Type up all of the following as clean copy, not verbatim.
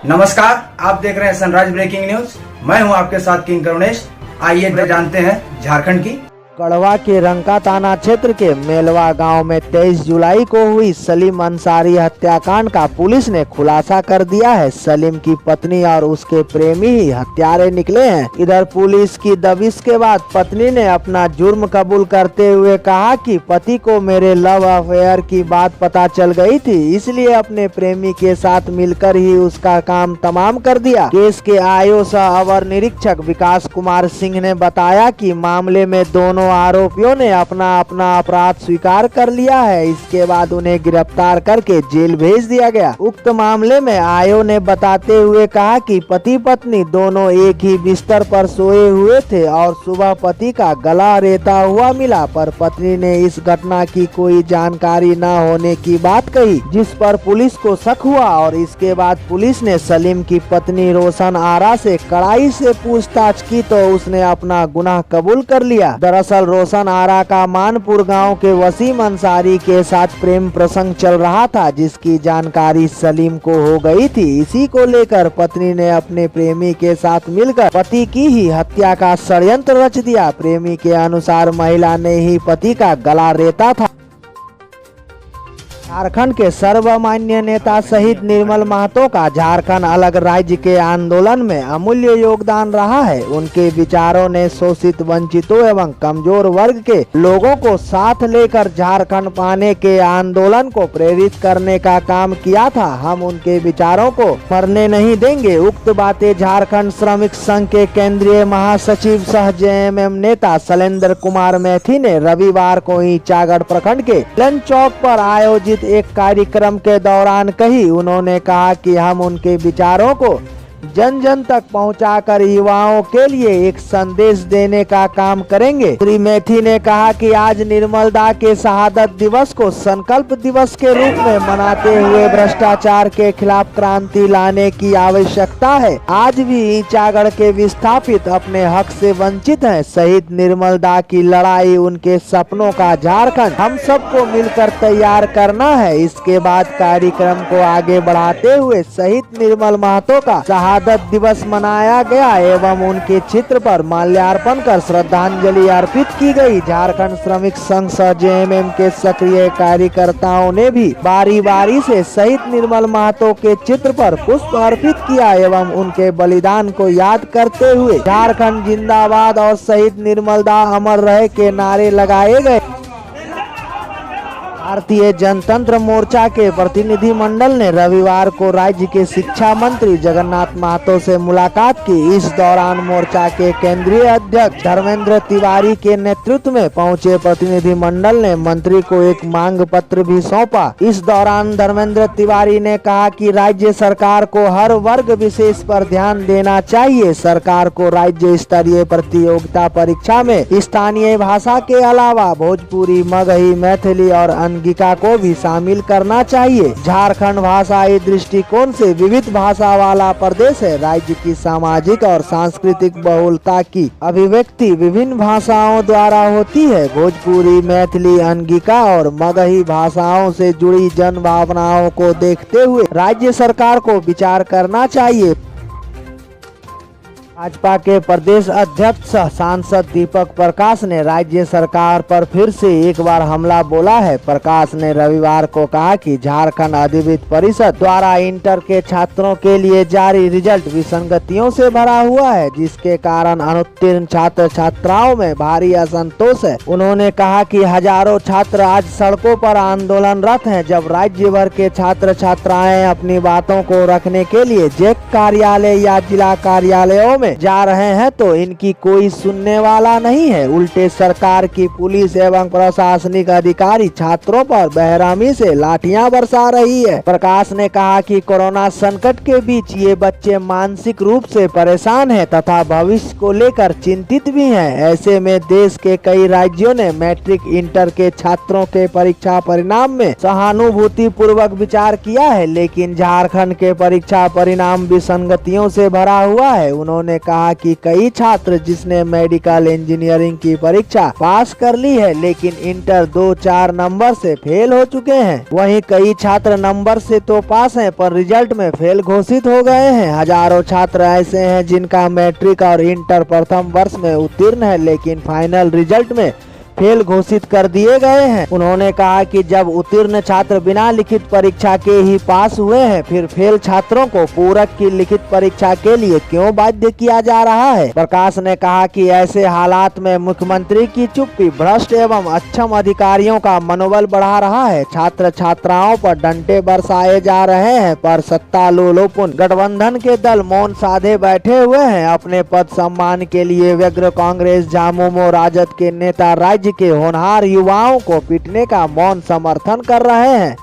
नमस्कार, आप देख रहे हैं सनराइज ब्रेकिंग न्यूज। मैं हूं आपके साथ किंग करुणेश। आइए जानते हैं झारखंड की। गढ़वा के रंका थाना क्षेत्र के मेलवा गांव में 23 जुलाई को हुई सलीम अंसारी हत्याकांड का पुलिस ने खुलासा कर दिया है। सलीम की पत्नी और उसके प्रेमी ही हत्यारे निकले हैं। इधर पुलिस की दबिश के बाद पत्नी ने अपना जुर्म कबूल करते हुए कहा कि पति को मेरे लव अफेयर की बात पता चल गई थी, इसलिए अपने प्रेमी के साथ मिलकर ही उसका काम तमाम कर दिया। केस के आयो सह अवर निरीक्षक विकास कुमार सिंह ने बताया कि मामले में दोनों आरोपियों ने अपना अपराध स्वीकार कर लिया है। इसके बाद उन्हें गिरफ्तार करके जेल भेज दिया गया। उक्त मामले में आयो ने बताते हुए कहा कि पति पत्नी दोनों एक ही बिस्तर पर सोए हुए थे और सुबह पति का गला रेता हुआ मिला, पर पत्नी ने इस घटना की कोई जानकारी न होने की बात कही, जिस पर पुलिस को शक हुआ और इसके बाद पुलिस ने सलीम की पत्नी रोशन आरा से कड़ाई से पूछताछ की तो उसने अपना गुनाह कबूल कर लिया। दरअसल रोशन आरा का मानपुर गांव के वसीम अंसारी के साथ प्रेम प्रसंग चल रहा था, जिसकी जानकारी सलीम को हो गई थी। इसी को लेकर पत्नी ने अपने प्रेमी के साथ मिलकर पति की ही हत्या का षड्यंत्र रच दिया। प्रेमी के अनुसार महिला ने ही पति का गला रेता था। झारखंड के सर्वमान्य नेता शहीद निर्मल महतो का झारखंड अलग राज्य के आंदोलन में अमूल्य योगदान रहा है। उनके विचारों ने शोषित, वंचितों एवं कमजोर वर्ग के लोगों को साथ लेकर झारखंड पाने के आंदोलन को प्रेरित करने का काम किया था। हम उनके विचारों को मरने नहीं देंगे। उक्त बातें झारखंड श्रमिक संघ के केंद्रीय महासचिव सह जेएमएम नेता शैलेंद्र कुमार मैथी ने रविवार को ईचागढ़ प्रखंड के लन चौक पर आयोजित एक कार्यक्रम के दौरान कही। उन्होंने कहा कि हम उनके विचारों को जन जन तक पहुंचाकर युवाओं के लिए एक संदेश देने का काम करेंगे। श्री मैथी ने कहा कि आज निर्मल दा के शहादत दिवस को संकल्प दिवस के रूप में मनाते हुए भ्रष्टाचार के खिलाफ क्रांति लाने की आवश्यकता है। आज भी ईचागढ़ के विस्थापित अपने हक से वंचित हैं। शहीद निर्मल दा की लड़ाई, उनके सपनों का झारखंड हम सबको मिलकर तैयार करना है। इसके बाद कार्यक्रम को आगे बढ़ाते हुए शहीद निर्मल महतो का शहादत दिवस मनाया गया एवं उनके चित्र पर माल्यार्पण कर श्रद्धांजलि अर्पित की गई। झारखंड श्रमिक संघ जेएमएम के सक्रिय कार्यकर्ताओं ने भी बारी बारी से शहीद निर्मल महतो के चित्र पर पुष्प अर्पित किया एवं उनके बलिदान को याद करते हुए झारखंड जिंदाबाद और शहीद निर्मल दा अमर रहे के नारे लगाए गए। भारतीय जनतंत्र मोर्चा के प्रतिनिधि मंडल ने रविवार को राज्य के शिक्षा मंत्री जगन्नाथ महतो से मुलाकात की। इस दौरान मोर्चा के केंद्रीय अध्यक्ष धर्मेंद्र तिवारी के नेतृत्व में पहुंचे प्रतिनिधि मंडल ने मंत्री को एक मांग पत्र भी सौंपा। इस दौरान धर्मेंद्र तिवारी ने कहा कि राज्य सरकार को हर वर्ग विशेष पर ध्यान देना चाहिए। सरकार को राज्य स्तरीय प्रतियोगिता परीक्षा में स्थानीय भाषा के अलावा भोजपुरी, मगही, मैथिली और अंगिका को भी शामिल करना चाहिए। झारखंड भाषाई दृष्टिकोण से विविध भाषा वाला प्रदेश है। राज्य की सामाजिक और सांस्कृतिक बहुलता की अभिव्यक्ति विभिन्न भाषाओं द्वारा होती है। भोजपुरी, मैथिली, अंगिका और मगही भाषाओं से जुड़ी जन भावनाओं को देखते हुए राज्य सरकार को विचार करना चाहिए। भाजपा के प्रदेश अध्यक्ष सांसद दीपक प्रकाश ने राज्य सरकार पर फिर से एक बार हमला बोला है। प्रकाश ने रविवार को कहा कि झारखंड अधिविद्य परिषद द्वारा इंटर के छात्रों के लिए जारी रिजल्ट विसंगतियों से भरा हुआ है, जिसके कारण अनुत्तीर्ण छात्र छात्राओं में भारी असंतोष है। उन्होंने कहा कि हजारों छात्र आज सड़कों पर आंदोलनरत हैं। जब राज्य भर के छात्र छात्राएं अपनी बातों को रखने के लिए जैक कार्यालय या जिला कार्यालयों में जा रहे हैं तो इनकी कोई सुनने वाला नहीं है। उल्टे सरकार की पुलिस एवं प्रशासनिक अधिकारी छात्रों पर बेरहमी से लाठियां बरसा रही है। प्रकाश ने कहा कि कोरोना संकट के बीच ये बच्चे मानसिक रूप से परेशान हैं तथा भविष्य को लेकर चिंतित भी हैं। ऐसे में देश के कई राज्यों ने मैट्रिक, इंटर के छात्रों के परीक्षा परिणाम में सहानुभूति पूर्वक विचार किया है, लेकिन झारखंड के परीक्षा परिणाम विसंगतियों से भरा हुआ है। उन्होंने उन्होंने कहा कि कई छात्र जिसने मेडिकल इंजीनियरिंग की परीक्षा पास कर ली है लेकिन इंटर 2-4 नंबर से फेल हो चुके हैं। वहीं कई छात्र नंबर से तो पास हैं पर रिजल्ट में फेल घोषित हो गए हैं। हजारों छात्र ऐसे हैं जिनका मैट्रिक और इंटर प्रथम वर्ष में उत्तीर्ण है लेकिन फाइनल रिजल्ट में फेल घोषित कर दिए गए हैं। उन्होंने कहा कि जब उत्तीर्ण छात्र बिना लिखित परीक्षा के ही पास हुए हैं, फिर फेल छात्रों को पूरक की लिखित परीक्षा के लिए क्यों बाध्य किया जा रहा है। प्रकाश ने कहा कि ऐसे हालात में मुख्यमंत्री की चुप्पी भ्रष्ट एवं अक्षम अधिकारियों का मनोबल बढ़ा रहा है। छात्र छात्राओं पर डंडे बरसाए जा रहे हैं पर सत्तालोलुप गठबंधन के दल मौन साधे बैठे हुए हैं। अपने पद सम्मान के लिए व्यग्र कांग्रेस झामुमो राजद के नेता राज्य के होनहार युवाओं को पीटने का मौन समर्थन कर रहे हैं।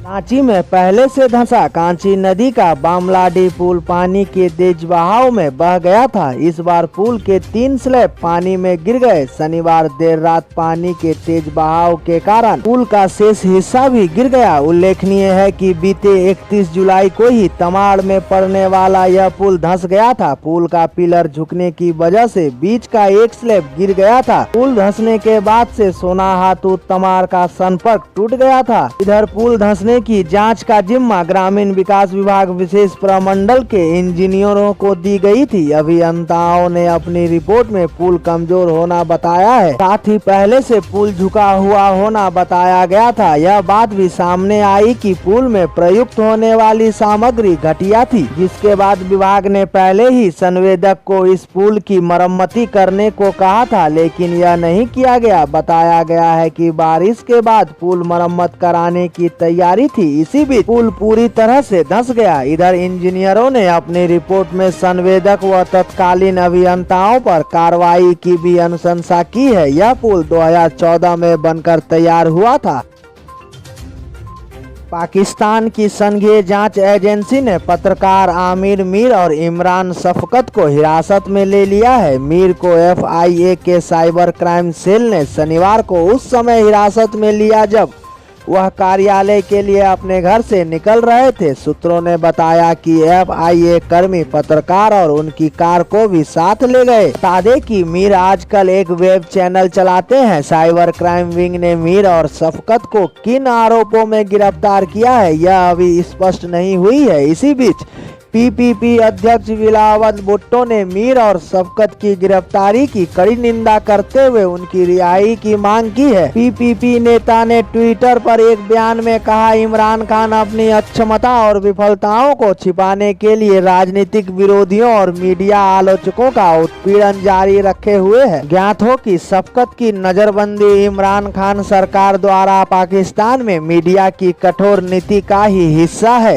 रांची में पहले से धंसा कांची नदी का बामलाडी पुल पानी के तेज बहाव में बह गया था। इस बार पुल के 3 स्लैब पानी में गिर गए। शनिवार देर रात पानी के तेज बहाव के कारण पुल का शेष हिस्सा भी गिर गया। उल्लेखनीय है कि बीते 31 जुलाई को ही तमाड़ में पड़ने वाला यह पुल धंस गया था। पुल का पिलर झुकने की वजह से बीच का एक स्लैब गिर गया था। पुल धंसने के बाद से सोनाहातू तमाड़ का संपर्क टूट गया था। इधर पुल धंसने की जांच का जिम्मा ग्रामीण विकास विभाग विशेष प्रमंडल के इंजीनियरों को दी गई थी। अभियंताओं ने अपनी रिपोर्ट में पुल कमजोर होना बताया है, साथ ही पहले से पुल झुका हुआ होना बताया गया था। यह बात भी सामने आई कि पुल में प्रयुक्त होने वाली सामग्री घटिया थी, जिसके बाद विभाग ने पहले ही संवेदक को इस पुल की मरम्मती करने को कहा था, लेकिन यह नहीं किया गया। बताया गया है कि बारिश के बाद पुल मरम्मत कराने की तैयारी थी, इसी बीच पुल पूरी तरह से धंस गया। इधर इंजीनियरों ने अपनी रिपोर्ट में संवेदक व तत्कालीन अभियंताओं पर कार्रवाई की भी अनुशंसा की है। यह पुल 2014 में बनकर तैयार हुआ था। पाकिस्तान की संघीय जांच एजेंसी ने पत्रकार आमिर मीर और इमरान शफकत को हिरासत में ले लिया है। मीर को FIA के साइबर क्राइम सेल ने शनिवार को उस समय हिरासत में लिया जब वह कार्यालय के लिए अपने घर से निकल रहे थे। सूत्रों ने बताया कि FIA कर्मी पत्रकार और उनकी कार को भी साथ ले गए। बता दें कि मीर आजकल एक वेब चैनल चलाते हैं। साइबर क्राइम विंग ने मीर और शफकत को किन आरोपों में गिरफ्तार किया है, यह अभी स्पष्ट नहीं हुई है। इसी बीच PPP अध्यक्ष बिलावल भुट्टो ने मीर और शफकत की गिरफ्तारी की कड़ी निंदा करते हुए उनकी रिहाई की मांग की है। PPP नेता ने ट्विटर पर एक बयान में कहा, इमरान खान अपनी अक्षमता और विफलताओं को छिपाने के लिए राजनीतिक विरोधियों और मीडिया आलोचकों का उत्पीड़न जारी रखे हुए है। ज्ञात हो कि शफकत की नजरबंदी इमरान खान सरकार द्वारा पाकिस्तान में मीडिया की कठोर नीति का ही हिस्सा है।